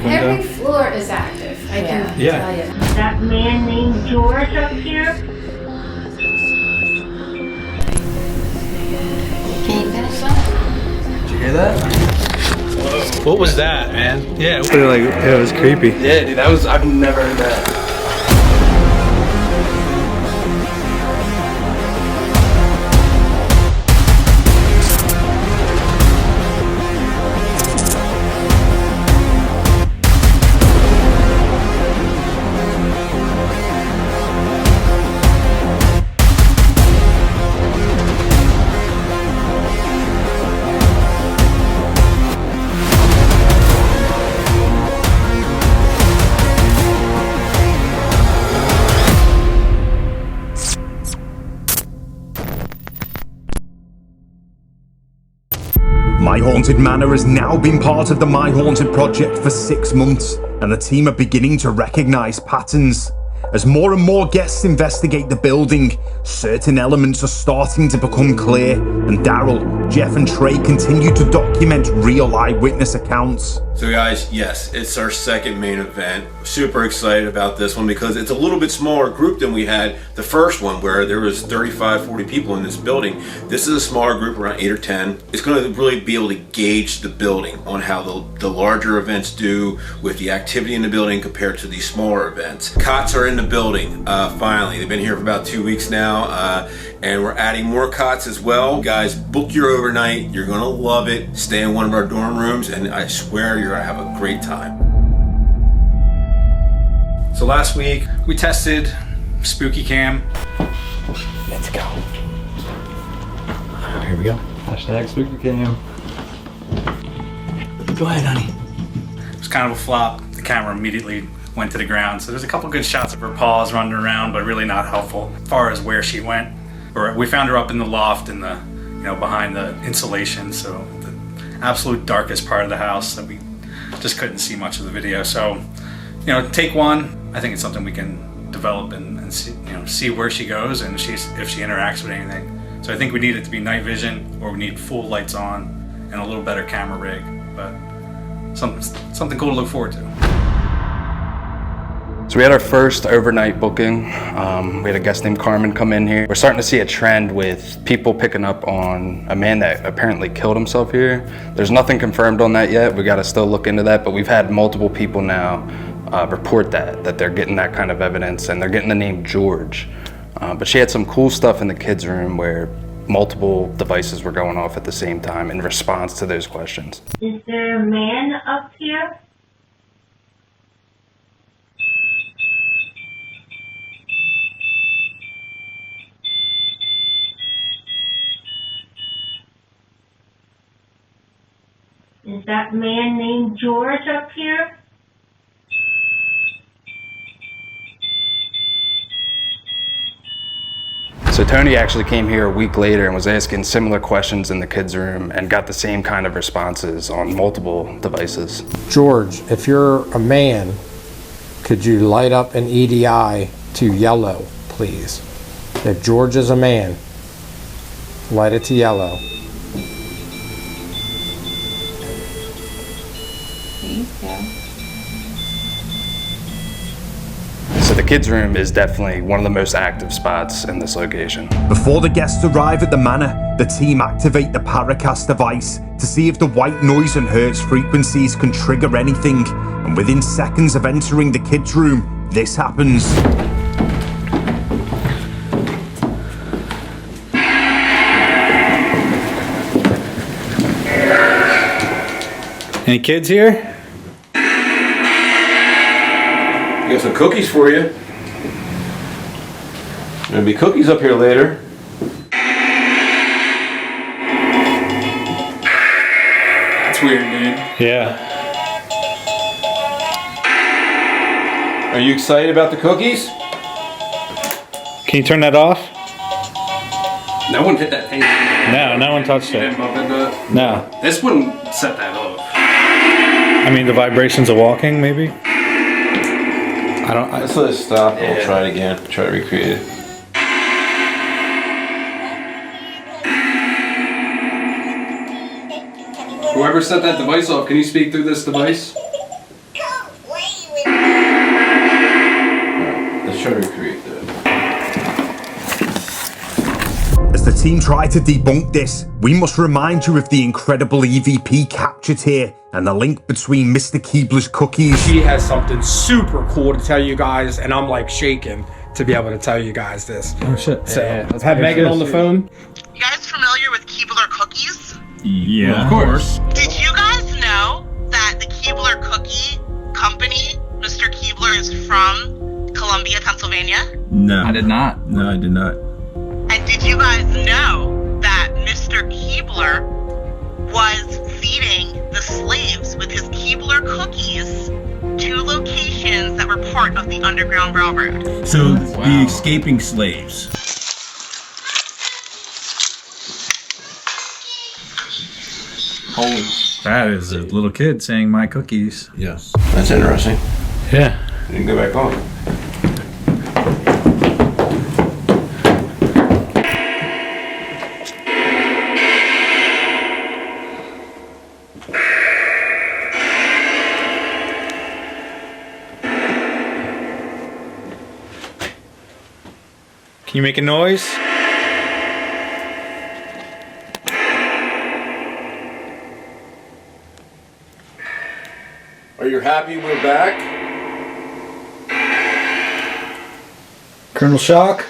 window. Every floor is active, I can tell you. That man named George up here? Can you finish that? Did you hear that? What was that, man? Yeah, it was creepy. Yeah, dude, I've never heard that. My Haunted Manor has now been part of the My Haunted project for 6 months, and the team are beginning to recognise patterns. As more and more guests investigate the building, certain elements are starting to become clear, and Daryl, Jeff and Trey continue to document real eyewitness accounts. So guys, yes, it's our second main event. Super excited about this one because it's a little bit smaller group than we had the first one where there was 35, 40 people in this building. This is a smaller group, around 8 or 10. It's going to really be able to gauge the building on how the larger events do with the activity in the building compared to these smaller events. Cots are in the building, finally. They've been here for about 2 weeks now, and we're adding more cots as well. Guys, book your overnight. You're going to love it. Stay in one of our dorm rooms, and I swear you're going to have a great time. So last week we tested Spooky Cam. Let's go. Here we go. Hashtag Spooky Cam. Go ahead, honey. It was kind of a flop. The camera immediately went to the ground. So there's a couple good shots of her paws running around, but really not helpful as far as where she went. We found her up in the loft in the, behind the insulation. So the absolute darkest part of the house that we just couldn't see much of the video. So, take one. I think it's something we can develop and see where she goes and if she interacts with anything. So I think we need it to be night vision, or we need full lights on and a little better camera rig. But something cool to look forward to. So we had our first overnight booking. We had a guest named Carmen come in here. We're starting to see a trend with people picking up on a man that apparently killed himself here. There's nothing confirmed on that yet. We got to still look into that, but we've had multiple people now report that they're getting that kind of evidence, and they're getting the name George. But she had some cool stuff in the kids' room where multiple devices were going off at the same time in response to those questions. Is there a man up here? Is that man named George up here? So Tony actually came here a week later and was asking similar questions in the kids' room and got the same kind of responses on multiple devices. George, if you're a man, could you light up an EDI to yellow, please? If George is a man, light it to yellow. So the kids' room is definitely one of the most active spots in this location. Before the guests arrive at the manor, the team activate the Paracast device to see if the white noise and hertz frequencies can trigger anything, and within seconds of entering the kids' room, this happens. Any kids here? We got some cookies for you. There'll be cookies up here later. That's weird, dude. Yeah. Are you excited about the cookies? Can you turn that off? No one hit that thing. No, no one touched You it. didn't bump into it? No. This wouldn't set that off. I mean, the vibrations of walking, maybe? Let's let it stop and we'll try it again. Try to recreate it. Whoever set that device off, can you speak through this device? team try to debunk this, we must remind you of the incredible EVP captured here and the link between Mr. Keebler's cookies. She has something super cool to tell you guys, and I'm like shaking to be able to tell you guys this. Oh shit. So, have Megan on the phone. You guys familiar with Keebler cookies? Yeah. Of course. Did you guys know that the Keebler Cookie Company, Mr. Keebler, is from Columbia, Pennsylvania? No. I did not. No, I did not. And did you guys know that Mr. Keebler was feeding the slaves with his Keebler cookies to locations that were part of the Underground Railroad? So the escaping slaves. Holy. That is a little kid saying my cookies. Yes. That's interesting. Yeah. You can go back on. Can you make a noise? Are you happy we're back? Colonel Shock?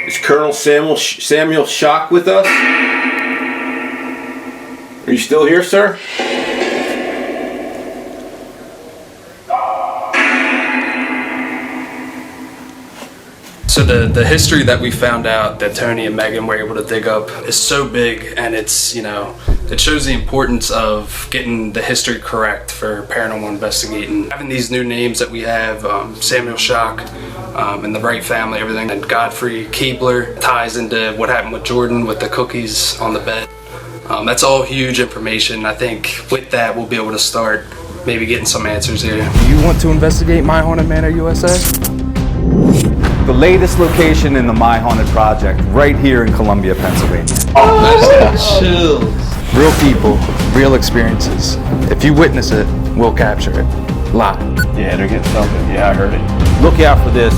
Is Colonel Samuel Shock with us? Are you still here, sir? So the history that we found out that Tony and Megan were able to dig up is so big, and it's, you know, it shows the importance of getting the history correct for paranormal investigating. Having these new names that we have, Samuel Shock, and the Wright family, everything, and Godfrey Keebler ties into what happened with Jordan with the cookies on the bed. That's all huge information. I think with that we'll be able to start maybe getting some answers here. You want to investigate My Haunted Manor USA? The latest location in the My Haunted Project, right here in Columbia, Pennsylvania. Chills. Real people, real experiences. If you witness it, we'll capture it. Live. Yeah, they're getting something. Yeah, I heard it. Look out for this.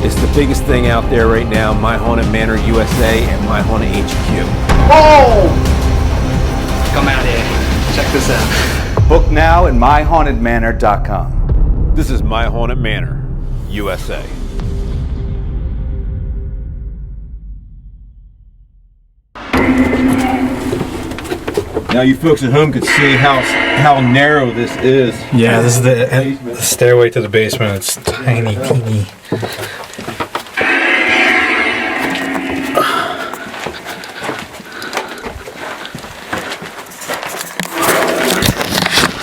It's the biggest thing out there right now. My Haunted Manor USA and My Haunted HQ. Oh! Come out here. Check this out. Book now at myhauntedmanor.com. This is My Haunted Manor USA. Now you folks at home could see how narrow this is. Yeah, this is the stairway to the basement. It's tiny, teeny.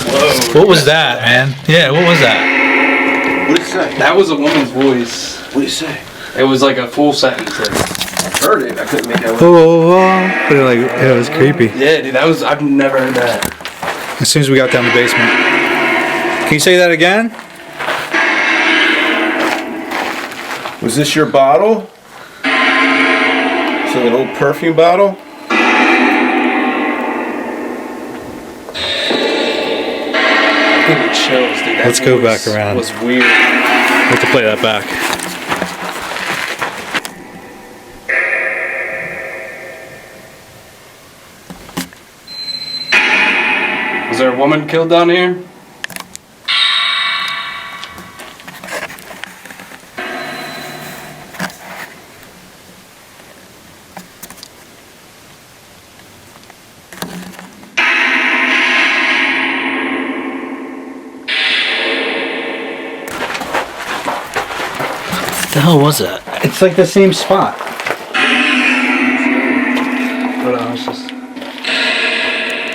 Whoa. What was that, man? Yeah, what was that? What did it say? That was a woman's voice. What did it say? It was like a full sentence. I heard it. I couldn't make it out. But like, it was creepy. Yeah, dude, I've never heard that. As soon as we got down the basement. Can you say that again? Was this your bottle? So an old perfume bottle? I think it chills, dude. That Let's go voice back around. Was weird. We have to play that back. Was there a woman killed down here? What the hell was that? It's like the same spot. Hold on, it's just...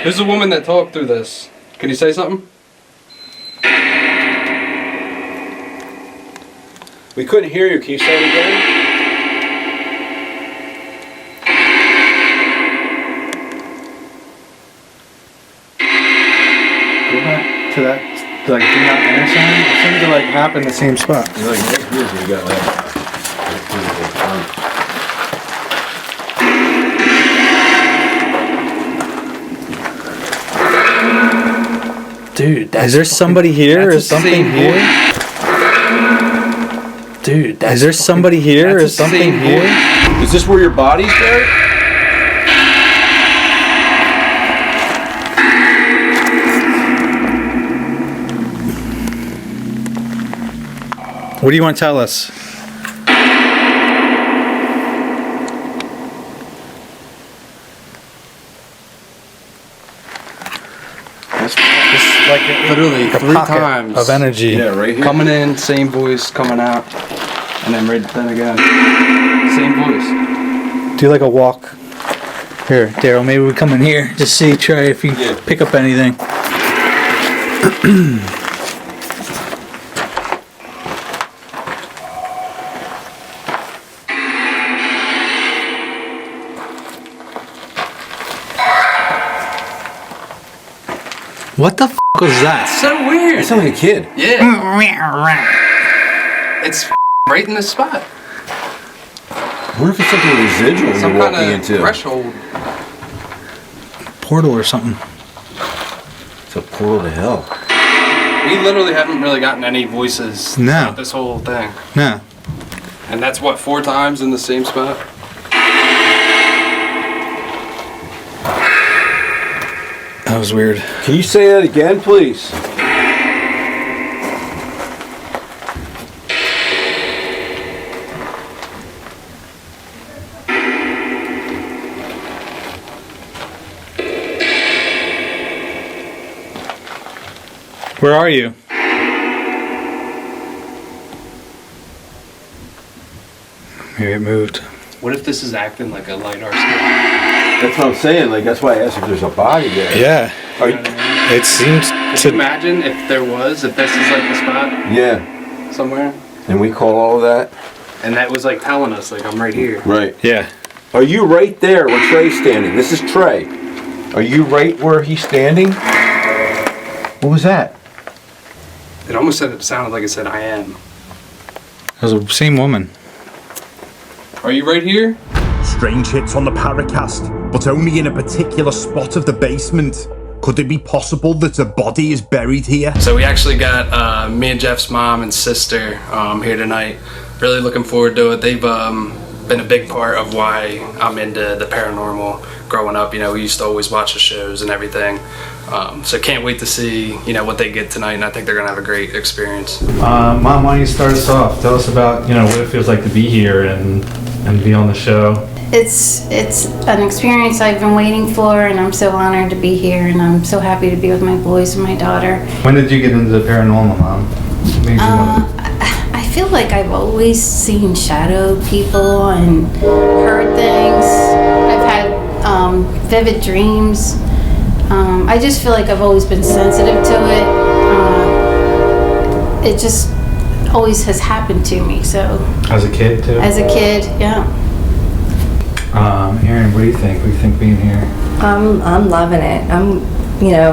Who's the woman that talked through this? Can you say something? We couldn't hear you. Can you say it again? Go back to that, like, do not enter sign. It seems to like happen in the same spot. Like right here, we got like. Dude, is there somebody here or something here? Dude, is there somebody here or something here? Is this where your body's buried? What do you want to tell us? It's like literally like a 3 pocket times of energy. Yeah, right here. coming in, same voice coming out, and then right then again, same voice. Do like a walk. Here, Daryl, maybe we come in here. Just see, try if you pick up anything. What the f was that? So weird. It sounds like a kid. Yeah. It's right in this spot. I wonder if it's something residual Some you're kind walking of into. threshold. Portal or something. It's a portal to hell. We literally haven't really gotten any voices No. throughout this whole thing. No. And that's what, 4 times in the same spot? That was weird. Can you say that again, please? Where are you? Maybe it moved. What if this is acting like a light arc scan? That's what I'm saying. Like, that's why I asked if there's a body there. Yeah. It seems Could you imagine if there was, if this is like the spot Yeah. somewhere? And we call all of that? And that was like telling us, like, I'm right here. Right. Yeah. Are you right there where Trey's standing? This is Trey. Are you right where he's standing? What was that? It almost sounded like it said, I am. It was the same woman. Are you right here? Strange hits on the Paracast, but only in a particular spot of the basement. Could it be possible that a body is buried here? So we actually got me and Jeff's mom and sister here tonight. Really looking forward to it. They've been a big part of why I'm into the paranormal growing up. You know, we used to always watch the shows and everything. So can't wait to see, you know, what they get tonight, and I think they're gonna have a great experience. Mom, why don't you start us off? Tell us about, you know, what it feels like to be here and be on the show. It's an experience I've been waiting for, and I'm so honored to be here, and I'm so happy to be with my boys and my daughter. When did you get into the paranormal, Mom? I feel like I've always seen shadow people and heard things. I've had vivid dreams. I just feel like I've always been sensitive to it. It just always has happened to me. So As a kid, too? as a kid, yeah. Erin, what do you think? What do you think being here? I'm loving it. I'm,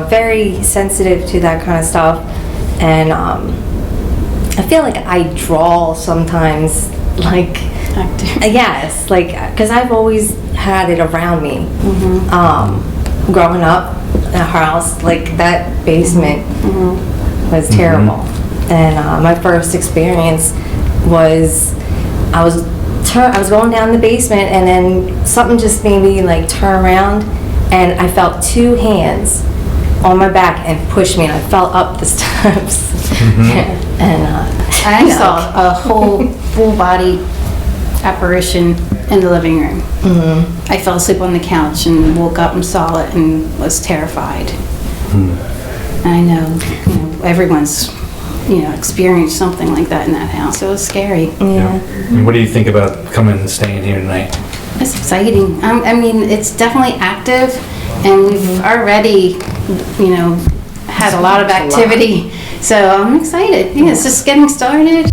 very sensitive to that kind of stuff, and I feel like I draw sometimes, like, yes, like, because I've always had it around me. Growing up in a house, like, that basement was terrible, and my first experience was I was going down the basement, and then something just made me like turn around, and I felt 2 hands on my back and pushed me, and I fell up the steps. And I saw a whole full body apparition in the living room. I fell asleep on the couch and woke up and saw it and was terrified. And I know, everyone's experienced something like that in that house. It was scary. Yeah. And what do you think about coming and staying here tonight? It's exciting. I mean, it's definitely active, and we've already, had a lot of activity. So I'm excited. Yeah, it's just getting started.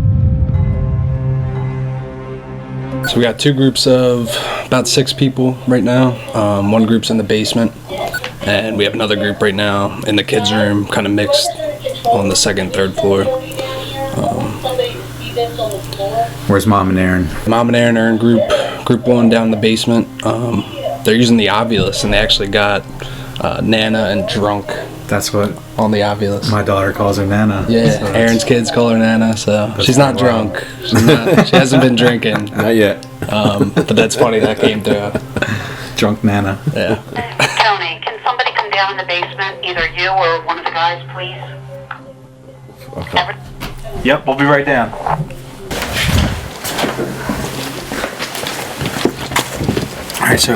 So we got 2 groups of about 6 people right now. One group's in the basement, and we have another group right now in the kids' room, kind of mixed on the 2nd, 3rd floor. Where's Mom and Erin? Mom and Erin are in group 1 down in the basement. They're using the Ovilus, and they actually got Nana and Drunk That's what On the ovulus. my daughter calls her Nana. Yeah, So Aaron's kids call her Nana, so That's she's not wild. drunk. She hasn't been drinking. Not yet. But that's funny that came through. Drunk Nana. Yeah. Tony, can somebody come down in the basement, either you or one of the guys, please? Yep, we'll be right down. Alright, so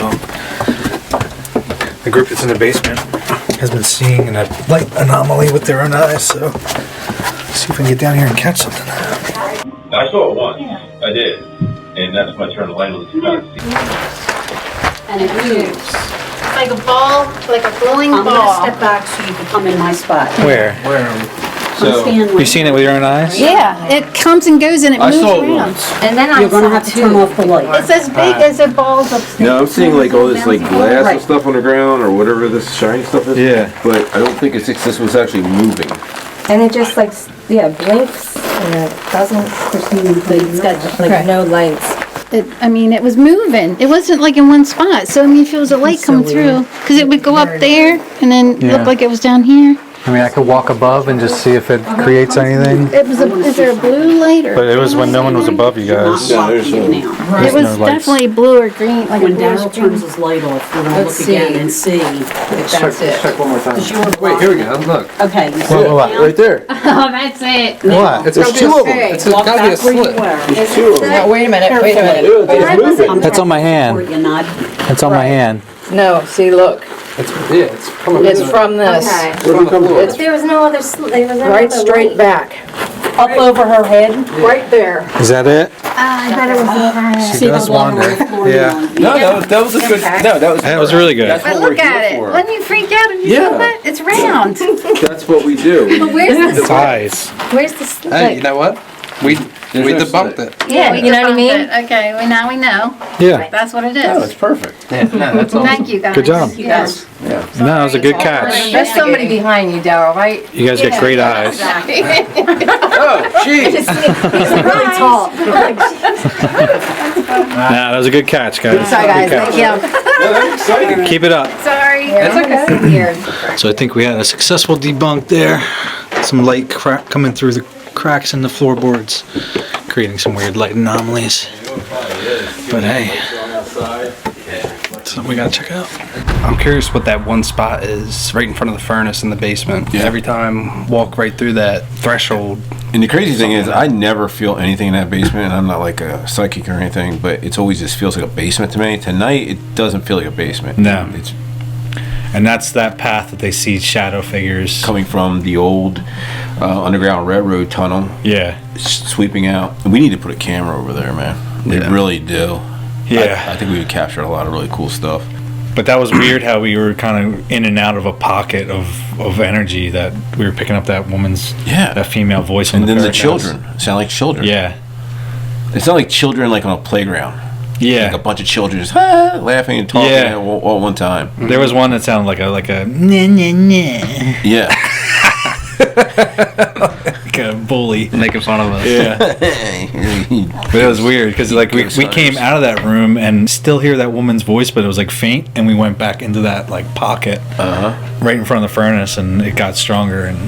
the group that's in the basement has been seeing a light anomaly with their own eyes, so let's see if we can get down here and catch something. I saw it once. I did. And that's when I turned the light on. And it moves. Like a ball, like a glowing ball. I'm gonna step back so you can come in my spot. Where? So, You've seen it with your own eyes? yeah, it comes and goes and it I moves saw it around. once. And then You're gonna have to turn off the light. It's as big as a ball's upstairs. No, I'm seeing like all this like glass Right. and stuff on the ground or whatever this shiny stuff is. Yeah. But I don't think this was actually moving. And it just like, blinks and it doesn't, it's got like no lights. It was moving. It wasn't like in one spot. So, if it was a light coming through, because it would go up there and then Yeah. look like it was down here. I mean, I could walk above and just see if it creates anything. Is there a blue light or? But it was when no one was above you guys. Yeah, there's It was no lights. definitely blue or green, like When a bluish Daryl green. turns his light off, we're gonna Let's look again see. and see if that's it. Check one more time. Because you were Wait, here we go. Look. Okay. You see What, it what? now? Right there. Oh, that's it. What? There's two of them. It's It's Walk gotta be a back where you slit. were. There's two of them. No, wait a minute. Yeah, it's moving. That's on my hand. Before you nod. It's on my hand. No, see, look. It's coming. It's from this. Okay. Where'd it come from? But there was no other, there was no Right other straight light. back. Up over her head. Right there. Is that it? I bet it was. She does wander. Yeah. No, that was a good. No, That was really good. That's But what we're look at here it. for. When you freak out and you Yeah. feel that, it's round. That's what we do. But where's the It's slit? eyes. Where's the slit? Hey, you know what? We There's we no debunked slit. it. Yeah, you know what I mean? Okay, well, now we know. Yeah. That's what it No, is. it's perfect. Yeah, no, that's all. Thank you, guys. Good job. Yes. Yeah. No, it was a good catch. There's somebody behind you, Daryl, right? You guys get great eyes. Exactly. Oh, jeez. He's really tall. Nah, that was a good catch, guys. Sorry, guys. Good catch. Thank you. No, that's exciting. Keep it up. Sorry. That's okay. Here. So I think we had a successful debunk there. Some light coming through the cracks in the floorboards, creating some weird light anomalies. But hey, something we gotta check out. I'm curious what that one spot is right in front of the furnace in the basement. Yeah. Every time walk right through that threshold. And the crazy thing is, I never feel anything in that basement, and I'm not like a psychic or anything, but it's always just feels like a basement to me. Tonight, it doesn't feel like a basement. No. It's And that's that path that they see shadow figures. coming from the old Underground Railroad tunnel, Yeah. sweeping out. And we need to put a camera over there, man. We Yeah. really do. Yeah. I think we would capture a lot of really cool stuff. But that was weird how we were kind of in and out of a pocket of energy that we were picking up that woman's, Yeah. that female voice on And the then the Paracast. children sound like children. Yeah. It sound like children like on a playground. Yeah. Like a bunch of children just laughing and talking Yeah. all at one time. There was one that sounded like a nah, nah, nah. Yeah. Like a bully. Making fun of us. Yeah. But it was weird because like we came out of that room and still hear that woman's voice, but it was like faint, and we went back into that like pocket right in front of the furnace, and it got stronger. And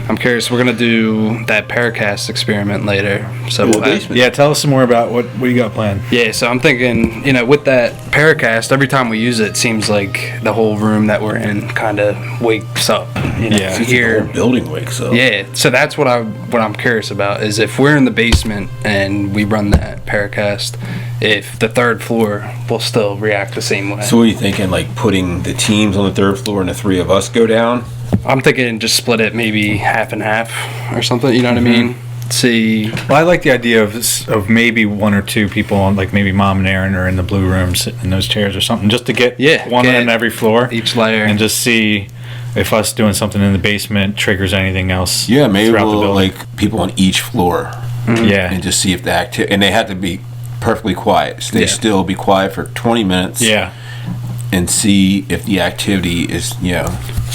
I'm curious. We're gonna do that Paracast experiment later. So we'll have, yeah, tell us some more about what you got planned. yeah. So I'm thinking, with that Paracast, every time we use it, it seems like the whole room that we're in kind of wakes up. Yeah. You hear The whole building wakes up. Yeah, so that's what I'm curious about is if we're in the basement and we run that Paracast, if the third floor will still react the same way. So what are you thinking, like putting the teams on the third floor and the three of us go down? I'm thinking just split it maybe half and half or something. You know what I mean? See. Well, I like the idea of maybe one or two people on, like maybe Mom and Aaron are in the blue room sitting in those chairs or something, just to get one on every floor, each layer, and just see if us doing something in the basement triggers anything else. Yeah, maybe throughout the we'll building. like people on each floor. Yeah. And just see if the activity, and they have to be perfectly quiet. Stay Yeah. still, be quiet for 20 minutes. Yeah. And see if the activity is,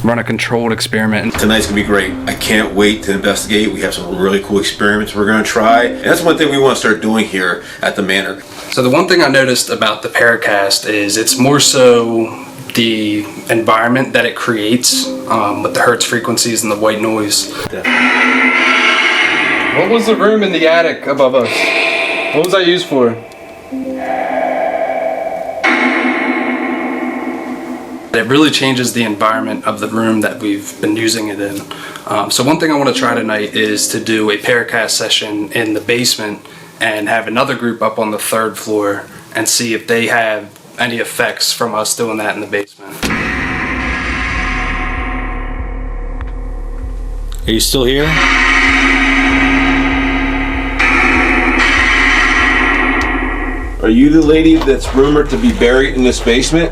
run a controlled experiment. Tonight's gonna be great. I can't wait to investigate. We have some really cool experiments we're gonna try. And that's one thing we want to start doing here at the Manor. So the one thing I noticed about the Paracast is it's more so the environment that it creates with the hertz frequencies and the white noise. What was the room in the attic above us? What was that used for? It really changes the environment of the room that we've been using it in. So one thing I want to try tonight is to do a Paracast session in the basement and have another group up on the 3rd floor and see if they have any effects from us doing that in the basement. Are you still here? Are you the lady that's rumored to be buried in this basement?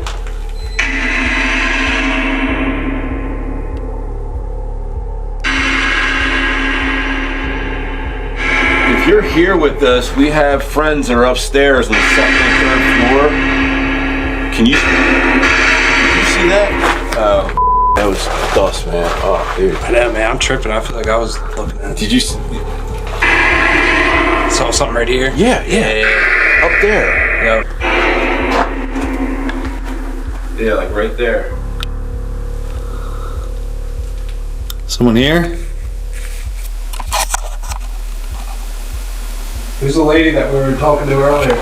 If you're here with us, we have friends that are upstairs on the 2nd and 3rd floor. Can you see that? Oh, that was dust, man. Oh, dude. I know, man. I'm tripping. I feel like I was looking at it. Did you see? Saw something right here? Yeah. Up there. Yep. Yeah, like right there. Someone here? Who's the lady that we were talking to earlier?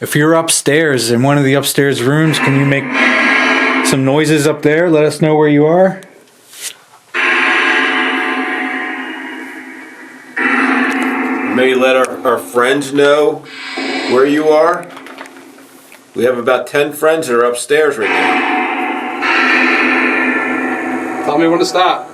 If you're upstairs in one of the upstairs rooms, can you make some noises up there? Let us know where you are. Maybe let our friends know where you are. We have about 10 friends that are upstairs right now. Tell me when to stop.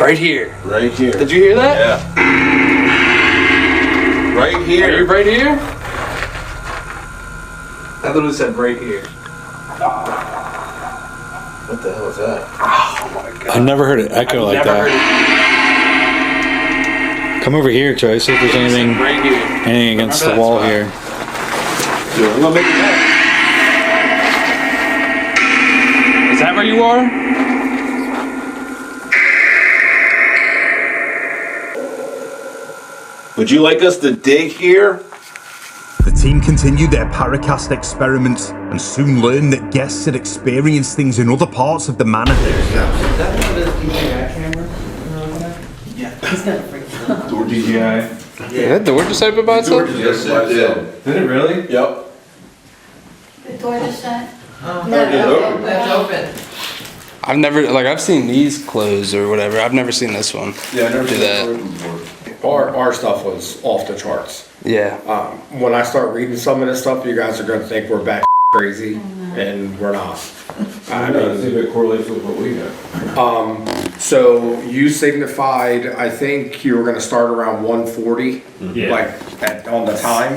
Right here. Right here. Did you hear that? Yeah. Right here. Are you right here? I literally said right here. What the hell is that? Oh my god. I never heard it echo like that. Come over here, Troy. See if there's anything, Right here. anything against the wall here. Dude, I'm gonna make it back. Is that where you are? Would you like us to dig here? The team continued their Paracast experiments and soon learned that guests had experienced things in other parts of the manor. Door DJI. Yeah, that door just opened by itself? Yes, it did. Did it really? Yep. The door is shut? It's open. I've never, like, I've seen these closed or whatever. I've never seen this one. Yeah, I never do seen that. before. Our stuff was off the charts. Yeah. When I start reading some of this stuff, you guys are going to think we're back crazy, and we're not. I No, mean, see if it correlates with what we got. so you signified, I think you were going to start around 140, like on the time,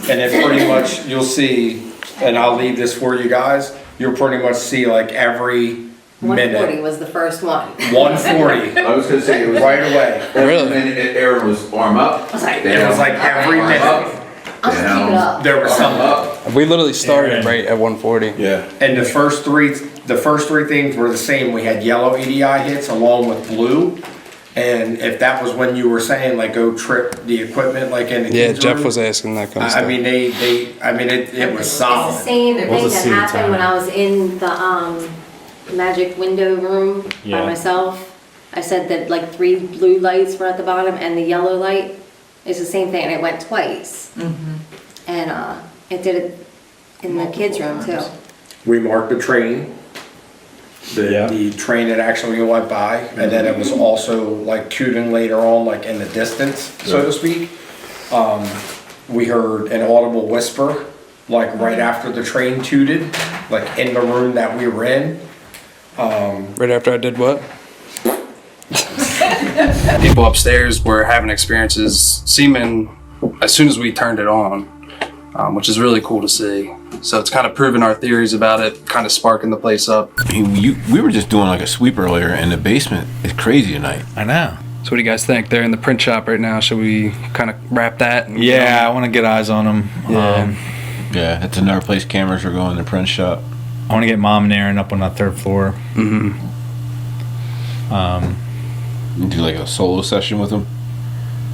and then pretty much you'll see, and I'll leave this for you guys. You'll pretty much see like every 140 minute. was the first one. 140. I was gonna say it was right away. Really? Aaron was arm up. I was like, It was like every minute. I'll just keep it up. There was some up. We literally started right at 140. Yeah. And the first three things were the same. We had yellow EDI hits along with blue. And if that was when you were saying like go trip the equipment like in the Yeah, kids' Jeff room, was asking that kind of stuff. I mean it was It's solid. the same thing that happened when I was in the magic window room by myself. I said that like 3 blue lights were at the bottom and the yellow light is the same thing, and it went twice. And it did it in the kids' room too. We marked the train. The train that actually went by, and then it was also like tooting later on, like in the distance, so to speak. we heard an audible whisper, like right after the train tooted, like in the room that we were in. Right after I did what? People upstairs were having experiences seeming as soon as we turned it on, which is really cool to see. So it's kind of proving our theories about it, kind of sparking the place up. I mean, we were just doing like a sweep earlier, and the basement is crazy tonight. I know. So what do you guys think? They're in the print shop right now. Should we kind of wrap that? Yeah, I want to get eyes on them. Yeah, that's another place cameras are going, the print shop. I want to get Mom and Aaron up on that 3rd floor. You do like a solo session with them.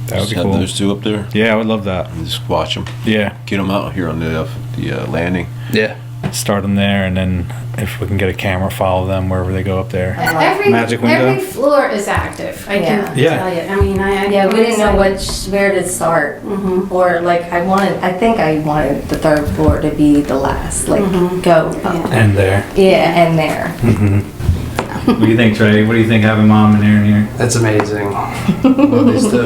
That would Just be have cool. those two up there. Yeah, I would love that. And just watch them. Yeah. Get them out here on the landing. Yeah. Start them there, and then if we can get a camera, follow them wherever they go up there. Magic window. Every floor is active. I can Yeah. tell you. I mean, Yeah, we didn't know where to start, or like I think I wanted the 3rd floor to be the last, like go up. And there. Yeah, and there. What do you think, Trey? What do you think having Mom and Aaron here? That's amazing. Love these two.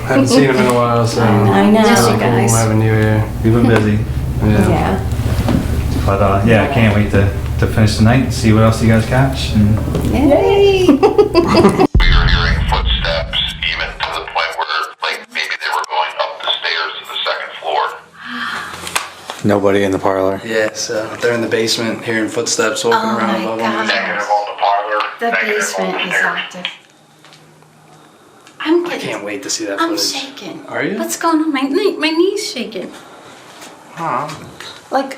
Haven't seen them in a while, so I know. it's really you guys. cool having you here. You've been busy. Yeah. But yeah, I can't wait to finish the night and see what else you guys catch. And Yay! We were hearing footsteps, even to the point where, like, maybe they were going up the stairs to the 2nd floor. nobody in the parlor. Yeah, so they're in the basement hearing footsteps walking around above them. Negative on the parlor. The negative on basement the is stairs. active. I'm I getting, can't wait to see that I'm footage. shaking. Are you? What's going on? My knee's shaking. Huh. Like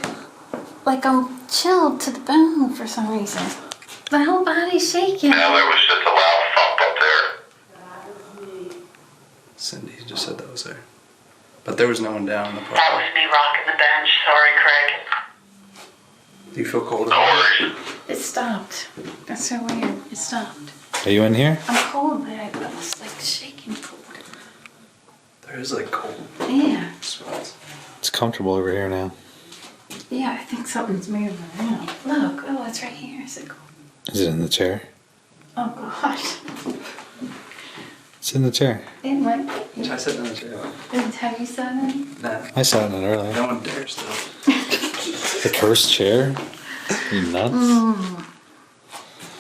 I'm chilled to the bone for some reason. My whole body's shaking. No, there was just a loud thump up there. Cindy just said that was there. But there was no one down in the park. That was me rocking the bench. Sorry, Craig. Do you feel cold? No worries. It stopped. That's so weird. It stopped. Are you in here? I'm cold, but I was like shaking cold. There is like cold Yeah. spots. It's comfortable over here now. Yeah, I think something's moving around. Look. Oh, it's right here. Is it cold? Is it in the chair? Oh, gosh. It's in the chair. It might be. I said in the chair. Have you said it? Nah. I sat in it earlier. No one dares to. The cursed chair? Are you nuts?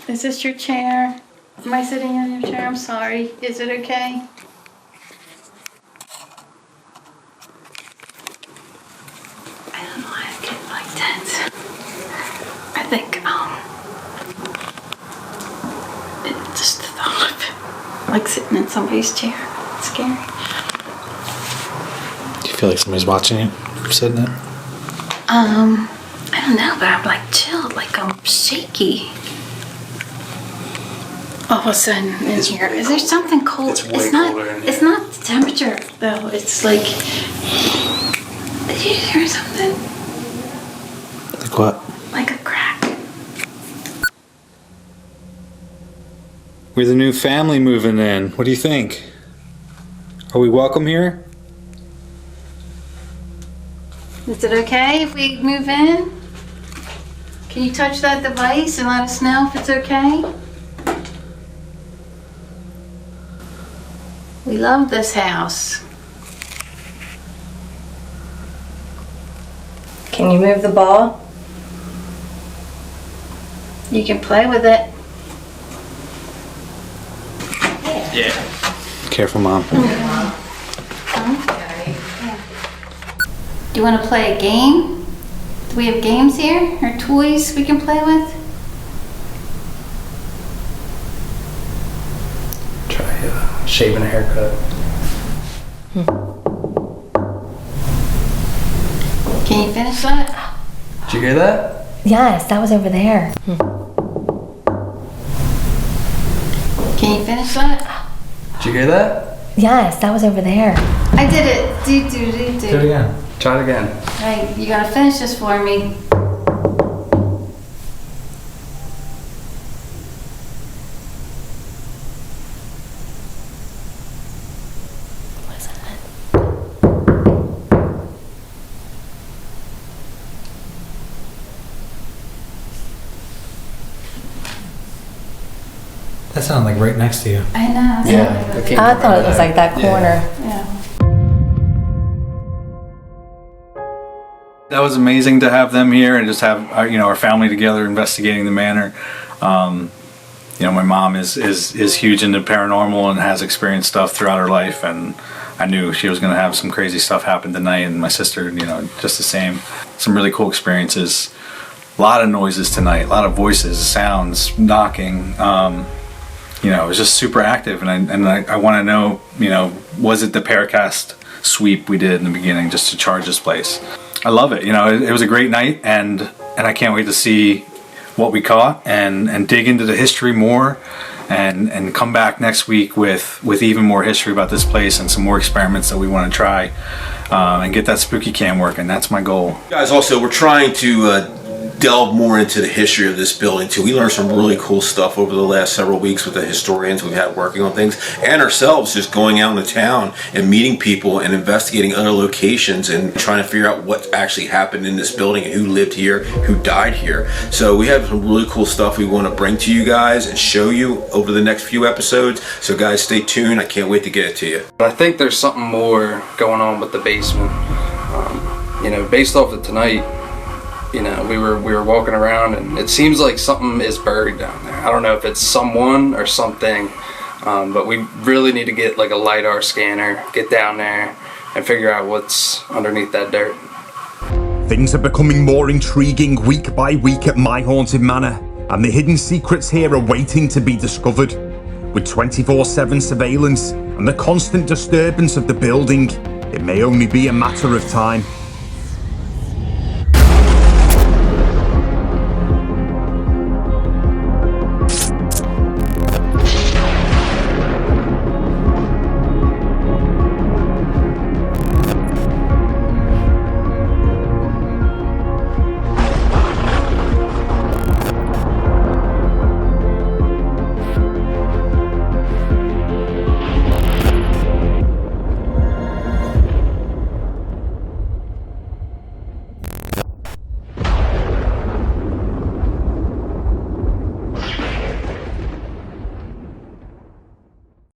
Is this your chair? Am I sitting in your chair? I'm sorry. Is it okay? I don't know why I'm getting like tense. I think, it's just the thought of it. Like sitting in somebody's chair. It's scary. Do you feel like somebody's watching you sitting in it? I don't know, but I'm like chilled, like I'm shaky. All of a sudden in here, is there something cold? It's way not. colder in It's not the temperature though. It's like. Did you hear something? Like what? Like a crack. We're the new family moving in. What do you think? Are we welcome here? Is it okay if we move in? Can you touch that device and let us know if it's okay? We love this house. Can you move the ball? You can play with it. Yeah. Careful, Mom. Do you want to play a game? Do we have games here or toys we can play with? Try shaving a haircut. Can you finish that? Did you hear that? Yes, that was over there. Can you finish that? Did you hear that? Yes, that was over there. I did it. Do. Do it again. Try it again. Right, you gotta finish this for me. What's that? That sounded like right next to you. I know. Yeah, that's what I it was- came I from thought right it was there. like that corner. Yeah. That was amazing to have them here and just have our family together investigating the manor. My mom is huge into paranormal and has experienced stuff throughout her life, and I knew she was going to have some crazy stuff happen tonight, and my sister, just the same. Some really cool experiences. A lot of noises tonight, a lot of voices, sounds, knocking. It was just super active, and I want to know, was it the Paracast sweep we did in the beginning just to charge this place? I love it. It was a great night, and I can't wait to see what we caught and dig into the history more and come back next week with even more history about this place and some more experiments that we want to try and get that spooky cam working. That's my goal. Guys, also, we're trying to delve more into the history of this building too. We learned some really cool stuff over the last several weeks with the historians we've had working on things, and ourselves just going out in the town and meeting people and investigating other locations and trying to figure out what actually happened in this building and who lived here, who died here. So we have some really cool stuff we want to bring to you guys and show you over the next few episodes. So guys, stay tuned. I can't wait to get it to you. I think there's something more going on with the basement. Based off of tonight, we were walking around, and it seems like something is buried down there. I don't know if it's someone or something, but we really need to get like a LiDAR scanner, get down there, and figure out what's underneath that dirt. Things are becoming more intriguing week by week at My Haunted Manor, and the hidden secrets here are waiting to be discovered. With 24/7 surveillance and the constant disturbance of the building, it may only be a matter of time.